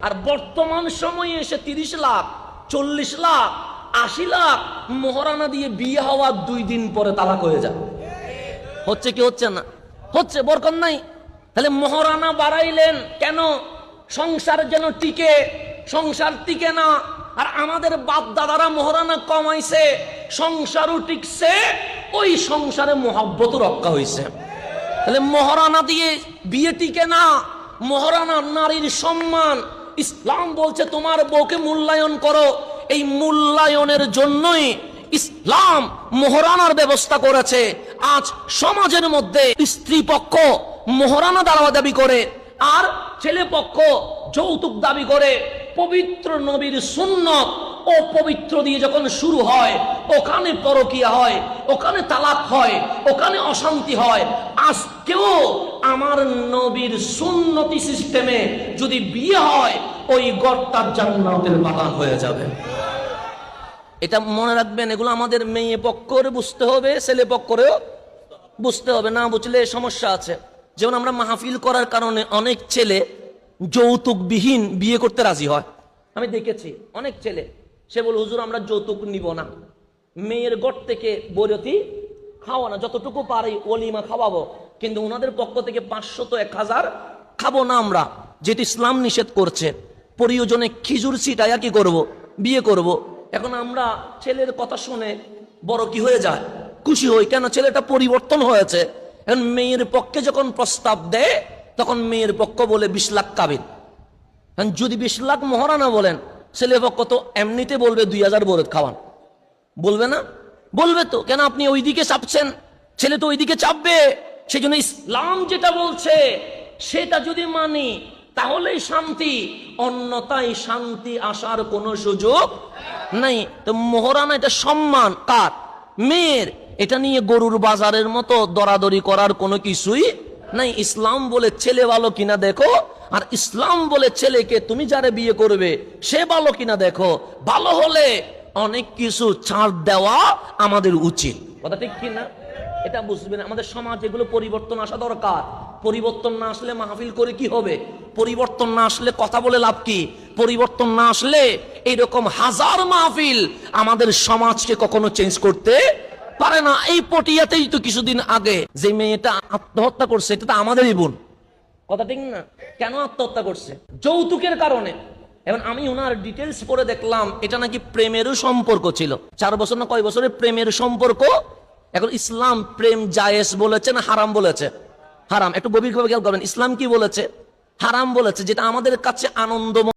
আর বর্তমান সময়ে এসে 30 লাখ 40 লাখ 80 লাখ মোহরানা দিয়ে বিয়ে হওয়ার 2 দিন পরে তালাক হয়ে যায়। হচ্ছে কি হচ্ছে না? হচ্ছে, বরকত নাই। তাহলে মোহরানা বাড়াইলেন কেন? সংসার যেন টিকে, সংসার টিকে না। আর আমাদের বাপ দাদারা মোহরানা কমাইছে, সংসারও টিকছে, ওই সংসারে মহব্বত রক্ষা হয়েছে। তাহলে মোহরানা দিয়ে বিয়ে টিকে না। মোহরানা নারীর সম্মান। ইসলাম বলছে তোমার বউকে মূল্যায়ন করো। এই মূল্যায়নের জন্যই ইসলাম মোহরানার ব্যবস্থা করেছে। আজ সমাজের মধ্যে স্ত্রী পক্ষ মোহরানা দাবি করে আর ছেলে পক্ষ যৌতুক দাবি করে। পবিত্র নবীর সুন্নত ও পবিত্র দিয়ে যখন শুরু হয়, ওখানে পরকিয়া হয়, ওখানে তালাক হয়, ওখানে অশান্তি হয়। আজকেও আমার নবীর সুন্নতি সিস্টেমে যদি বিয়ে হয়, ওই ঘরটা জান্নাতের বাগান হয়ে যাবে। এটা মনে রাখবেন। এগুলো আমাদের মেয়ে পক্ষের বুঝতে হবে, ছেলে পক্ষেরও বুঝতে হবে। না বুঝলে সমস্যা আছে। যেমন আমরা মাহফিল করার কারণে অনেক ছেলে যৌতুকবিহীন বিয়ে করতে রাজি হয়। আমি দেখেছি অনেক ছেলে, সে বলে হুজুর আমরা যৌতুক নিব না, মেয়ের ঘর থেকে বরতি খাওয়া না, যতটুকু পারি ওলিমা খাওয়াবো, কিন্তু ওনাদের পক্ষ থেকে 500 তো 1000 খাবো না আমরা, যেটি ইসলাম নিষেধ করছে। প্রয়োজনে খিজুর ছিটাইয়া কি করব, বিয়ে করব। এখন আমরা ছেলের কথা শুনে বড় কি হয়ে যায়, খুশি হই, কেন ছেলেটা পরিবর্তন হয়েছে। এখন মেয়ের পক্ষে যখন প্রস্তাব দেয়, তখন মেয়ের পক্ষ বলে 20 লাখ কাবিন। যদি 20 লাখ মোহরানা বলেন, ছেলে পক্ষ তো এমনিতে বলবে 2000 বরত খাওয়ান। বলবে না? বলবে তো। কেন আপনি ওইদিকে চাপছেন? ছেলে তো ওইদিকে চাপবে। সেই জন্য ইসলাম যেটা বলছে সেটা যদি মানি তাহলেই শান্তি, অন্যথায় শান্তি আসার কোনো সুযোগ নাই। তো মোহরানা এটা সম্মান কার? মেয়ের। এটা নিয়ে গরুর বাজারের মতো দরাদরি করার কোনো কিছুই নাই। ইসলাম বলে ছেলে ভালো কিনা দেখো, আর ইসলাম বলে ছেলেকে তুমি যারে বিয়ে করবে সে ভালো কিনা দেখো। ভালো হলে অনেক কিছু ছাড় দেওয়া আমাদের উচিত। কথা ঠিক কিনা? এটা বুঝবেন। আমাদের সমাজ এগুলো পরিবর্তন আসা দরকার। পরিবর্তন না আসলে মাহফিল করে কি হবে? পরিবর্তন না আসলে কথা বলে লাভ কি? পরিবর্তন না আসলে এইরকম হাজার মাহফিল আমাদের সমাজকে কখনো চেঞ্জ করতে পারে না। এই পটিয়াতেই তো কিছুদিন আগে যে মেয়েটা আত্মহত্যা করছে, এটা তো আমাদেরই বোন। কথা ঠিক না? কেন আত্মহত্যা করছে? যৌতুকের কারণে। এখন আমি ওনার ডিটেলস পড়ে দেখলাম এটা নাকি প্রেমেরও সম্পর্ক ছিল। 4 বছর না কয় বছরের প্রেমের সম্পর্ক। এখন ইসলাম প্রেম জায়েজ বলেছে না হারাম বলেছে? হারাম। একটু গভীরভাবে খেয়াল করবেন, ইসলাম কি বলেছে? হারাম বলেছে। যেটা আমাদের কাছে আনন্দ